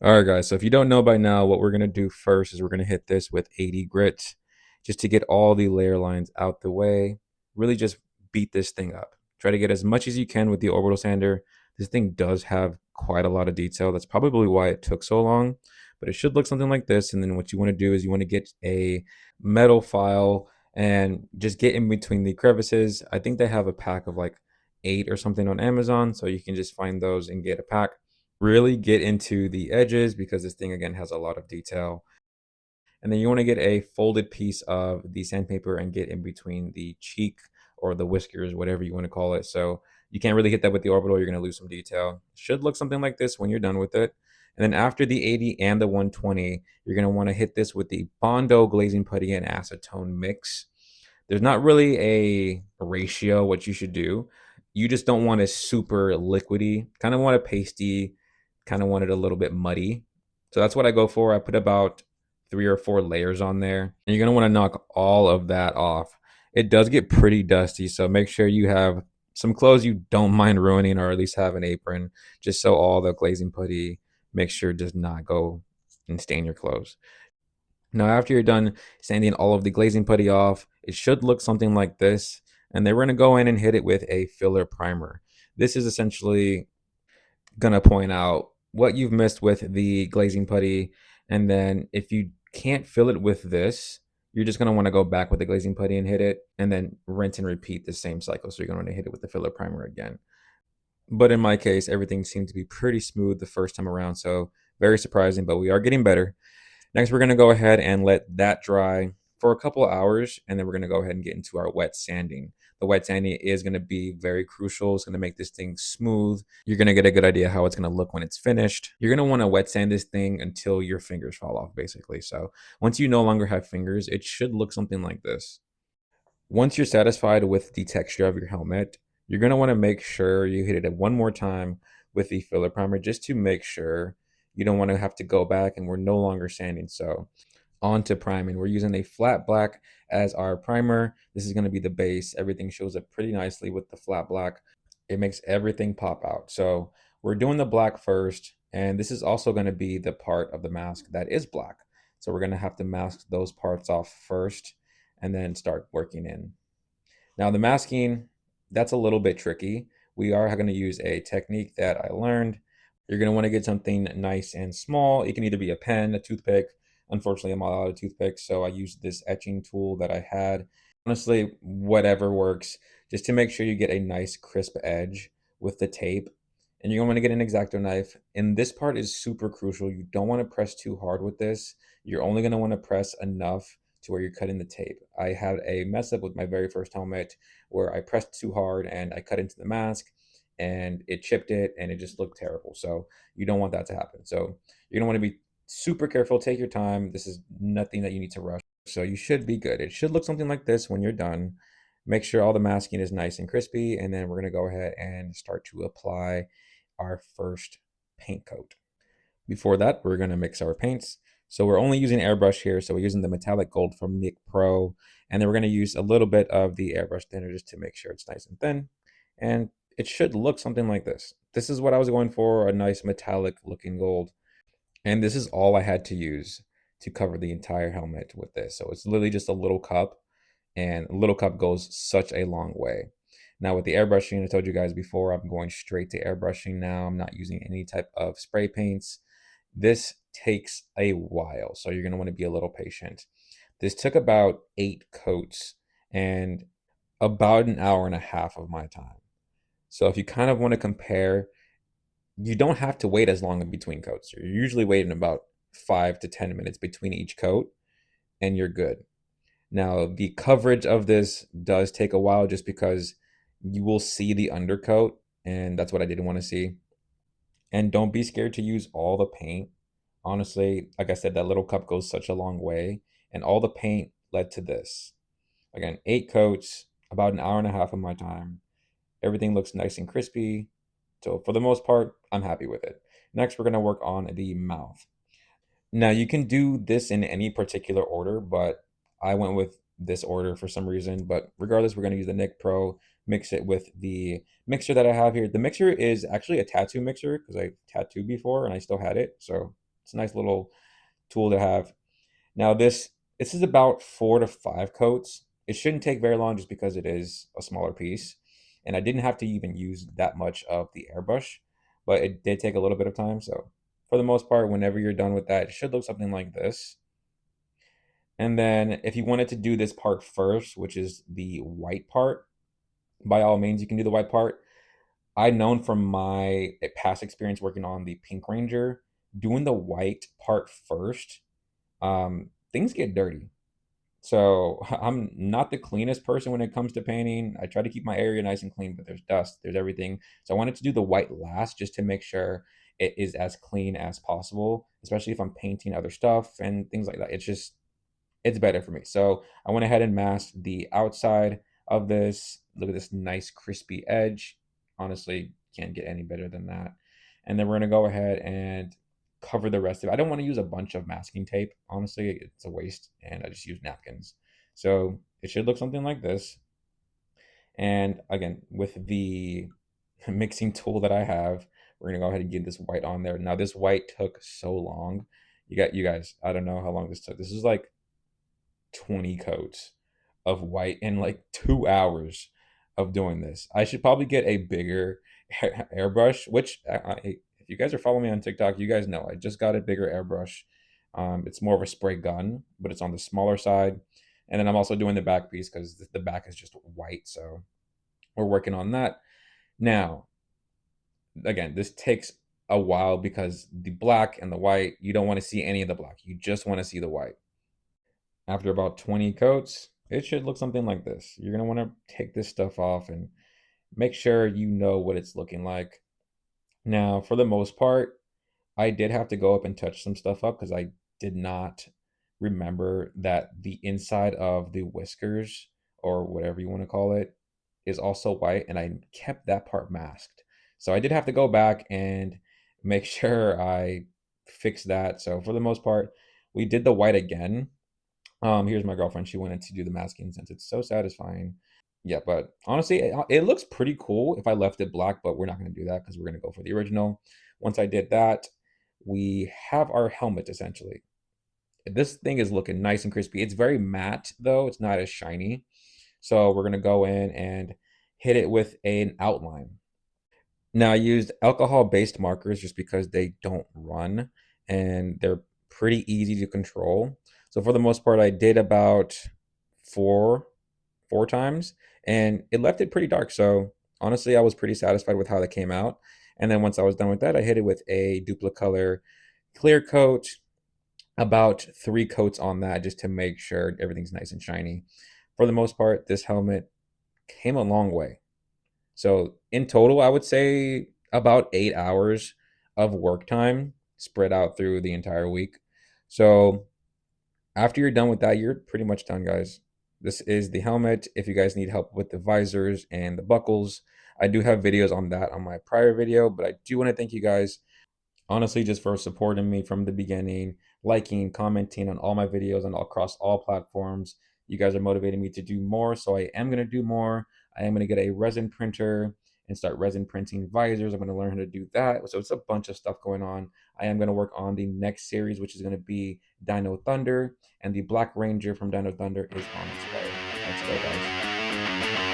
All right, guys. So if you don't know by now, what we're going to do first is we're going to hit this with 80 grit just to get all the layer lines out the way. Really just beat this thing up. Try to get as much as you can with the orbital sander. This thing does have quite a lot of detail. That's probably why it took so long, but it should look something like this. And then what you want to do is you want to get a metal file and just get in between the crevices. I think they have a pack of like 8 or something on Amazon, so you can just find those and get a pack. Really get into the edges because this thing again has a lot of detail. And then you want to get a folded piece of the sandpaper and get in between the cheek or the whiskers, whatever you want to call it. So you can't really hit that with the orbital, you're going to lose some detail. Should look something like this when you're done with it. And then after the 80 and the 120, you're going to want to hit this with the Bondo glazing putty and acetone mix. There's not really a ratio what you should do. You just don't want it super liquidy. Kind of want it pasty, kind of want it a little bit muddy. So that's what I go for. I put about 3 or 4 layers on there. And you're going to want to knock all of that off. It does get pretty dusty, so make sure you have some clothes you don't mind ruining, or at least have an apron, just so all the glazing putty make sure does not go and stain your clothes. Now, after you're done sanding all of the glazing putty off, it should look something like this. And then we're going to go in and hit it with a filler primer. This is essentially going to point out what you've missed with the glazing putty. And then if you can't fill it with this, you're just going to want to go back with the glazing putty and hit it, and then rinse and repeat the same cycle. So you're going to want to hit it with the filler primer again. But in my case, everything seemed to be pretty smooth the first time around. So very surprising, but we are getting better. Next, we're going to go ahead and let that dry for a couple of hours, and then we're going to go ahead and get into our wet sanding. The wet sanding is going to be very crucial. It's going to make this thing smooth. You're going to get a good idea how it's going to look when it's finished. You're going to want to wet sand this thing until your fingers fall off, basically. So once you no longer have fingers, it should look something like this. Once you're satisfied with the texture of your helmet, you're going to want to make sure you hit it one more time with the filler primer just to make sure. You don't want to have to go back, and we're no longer sanding. So on to priming. We're using a flat black as our primer. This is going to be the base. Everything shows up pretty nicely with the flat black. It makes everything pop out. So we're doing the black first, and this is also going to be the part of the mask that is black. So we're going to have to mask those parts off first and then start working in. Now the masking, that's a little bit tricky. We are going to use a technique that I learned. You're going to want to get something nice and small. It can either be a pen, a toothpick. Unfortunately, I'm all out of toothpicks, so I used this etching tool that I had. Honestly, whatever works, just to make sure you get a nice crisp edge with the tape. And you're going to want to get an X-Acto knife. And this part is super crucial. You don't want to press too hard with this. You're only going to want to press enough to where you're cutting the tape. I had a mess up with my very first helmet where I pressed too hard and I cut into the mask and it chipped it and it just looked terrible. So you don't want that to happen. So you're gonna want to be super careful. Take your time. This is nothing that you need to rush. So you should be good. It should look something like this when you're done. Make sure all the masking is nice and crispy, and then we're gonna go ahead and start to apply our first paint coat. Before that, we're going to mix our paints. So we're only using airbrush here. So we're using the metallic gold from Nick Pro. And then we're going to use a little bit of the airbrush thinner just to make sure it's nice and thin. And it should look something like this. This is what I was going for, a nice metallic looking gold. And this is all I had to use to cover the entire helmet with this. So it's literally just a little cup, and a little cup goes such a long way. Now with the airbrushing, I told you guys before, I'm going straight to airbrushing now. I'm not using any type of spray paints. This takes a while, so you're going to want to be a little patient. This took about 8 coats and about an hour and a half of my time. So if you kind of want to compare, you don't have to wait as long in between coats. You're usually waiting about 5 to 10 minutes between each coat, and you're good. Now, the coverage of this does take a while just because you will see the undercoat, and that's what I didn't want to see. And don't be scared to use all the paint. Honestly, like I said, that little cup goes such a long way, and all the paint led to this. Again, 8 coats, about an hour and a half of my time. Everything looks nice and crispy. So for the most part, I'm happy with it. Next, we're going to work on the mouth. Now, you can do this in any particular order, but I went with this order for some reason. But regardless, we're going to use the Nick Pro, mix it with the mixer that I have here. The mixer is actually a tattoo mixer because I tattooed before and I still had it. So It's a nice little tool to have. Now this is about 4 to 5 coats. It shouldn't take very long just because it is a smaller piece. And I didn't have to even use that much of the airbrush, but it did take a little bit of time. So for the most part, whenever you're done with that, it should look something like this. And then if you wanted to do this part first, which is the white part, by all means, you can do the white part. I known from my past experience working on the Pink Ranger, doing the white part first, things get dirty. So I'm not the cleanest person when it comes to painting. I try to keep my area nice and clean, but there's dust, there's everything. So I wanted to do the white last just to make sure it is as clean as possible, especially if I'm painting other stuff and things like that. It's better for me. So I went ahead and masked the outside of this. Look at this nice crispy edge. Honestly, can't get any better than that. And then we're gonna go ahead and cover the rest of it. I don't want to use a bunch of masking tape. Honestly, it's a waste, and I just use napkins. So it should look something like this. And again, with the mixing tool that I have, we're gonna go ahead and get this white on there. Now this white took so long. You guys, I don't know how long this took. This is like 20 coats of white in like 2 hours of doing this. I should probably get a bigger airbrush, which if you guys are following me on TikTok, you guys know I just got a bigger airbrush. It's more of a spray gun, but it's on the smaller side. And then I'm also doing the back piece because the back is just white. So we're working on that. Now, again, this takes a while because the black and the white, you don't want to see any of the black. You just want to see the white. After about 20 coats, it should look something like this. You're going to want to take this stuff off and make sure you know what it's looking like. Now, for the most part, I did have to go up and touch some stuff up because I did not remember that the inside of the whiskers, or whatever you want to call it, is also white, and I kept that part masked. So I did have to go back and make sure I fixed that. So for the most part, we did the white again. Here's my girlfriend. She wanted to do the masking since it's so satisfying. Yeah, but honestly, it looks pretty cool if I left it black, but we're not going to do that because we're going to go for the original. Once I did that, we have our helmet essentially. This thing is looking nice and crispy. It's very matte though, it's not as shiny. So we're going to go in and hit it with an outline. Now, I used alcohol-based markers just because they don't run and they're pretty easy to control. So for the most part, I did about four four times and it left it pretty dark. So honestly, I was pretty satisfied with how that came out. And then once I was done with that, I hit it with a Duplicolor clear coat, about 3 coats on that just to make sure everything's nice and shiny. For the most part, this helmet came a long way. So in total, I would say about 8 hours of work time spread out through the entire week. So after you're done with that, you're pretty much done, guys. This is the helmet. If you guys need help with the visors and the buckles, I do have videos on that on my prior video, but I do want to thank you guys honestly just for supporting me from the beginning, liking, commenting on all my videos and across all platforms. You guys are motivating me to do more, so I am going to do more. I am going to get a resin printer and start resin printing visors. I'm going to learn how to do that. So it's a bunch of stuff going on. I am going to work on the next series, which is going to be Dino Thunder, and the Black Ranger from Dino Thunder is on its way. Let's go, guys.